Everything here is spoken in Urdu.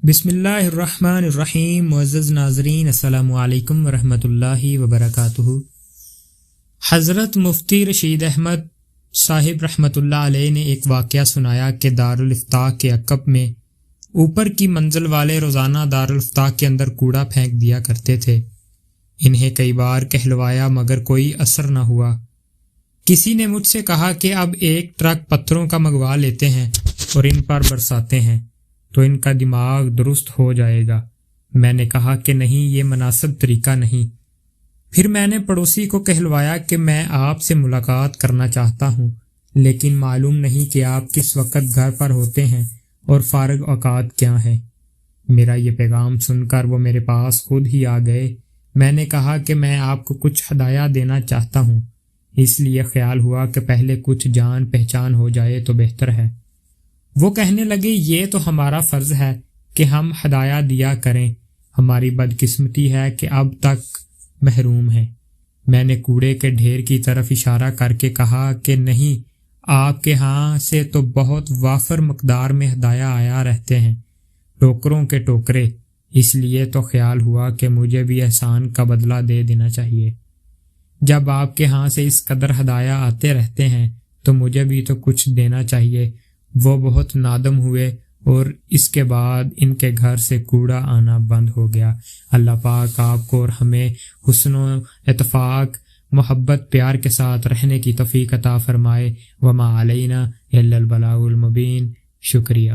بسم اللہ الرحمن الرحیم. معزز ناظرین، السلام علیکم ورحمۃ اللہ وبرکاتہ. حضرت مفتی رشید احمد صاحب رحمۃ اللہ علیہ نے ایک واقعہ سنایا کہ دارالافتاء کے عقب میں اوپر کی منزل والے روزانہ دارالافتاء کے اندر کوڑا پھینک دیا کرتے تھے. انہیں کئی بار کہلوایا مگر کوئی اثر نہ ہوا. کسی نے مجھ سے کہا کہ اب ایک ٹرک پتھروں کا منگوا لیتے ہیں اور ان پر برساتے ہیں تو ان کا دماغ درست ہو جائے گا. میں نے کہا کہ نہیں، یہ مناسب طریقہ نہیں. پھر میں نے پڑوسی کو کہلوایا کہ میں آپ سے ملاقات کرنا چاہتا ہوں، لیکن معلوم نہیں کہ آپ کس وقت گھر پر ہوتے ہیں اور فارغ اوقات کیا ہیں. میرا یہ پیغام سن کر وہ میرے پاس خود ہی آ گئے. میں نے کہا کہ میں آپ کو کچھ ہدایہ دینا چاہتا ہوں، اس لیے خیال ہوا کہ پہلے کچھ جان پہچان ہو جائے تو بہتر ہے. وہ کہنے لگے یہ تو ہمارا فرض ہے کہ ہم ہدایہ دیا کریں، ہماری بدقسمتی ہے کہ اب تک محروم ہیں. میں نے کوڑے کے ڈھیر کی طرف اشارہ کر کے کہا کہ نہیں، آپ کے ہاں سے تو بہت وافر مقدار میں ہدایہ آیا رہتے ہیں، ٹوکروں کے ٹوکرے. اس لیے تو خیال ہوا کہ مجھے بھی احسان کا بدلہ دے دینا چاہیے. جب آپ کے ہاں سے اس قدر ہدایہ آتے رہتے ہیں تو مجھے بھی تو کچھ دینا چاہیے. وہ بہت نادم ہوئے اور اس کے بعد ان کے گھر سے کوڑا آنا بند ہو گیا. اللہ پاک آپ کو اور ہمیں حسن و اتفاق، محبت، پیار کے ساتھ رہنے کی توفیق عطا فرمائے. وما علینا الا البلاغ المبین. شکریہ.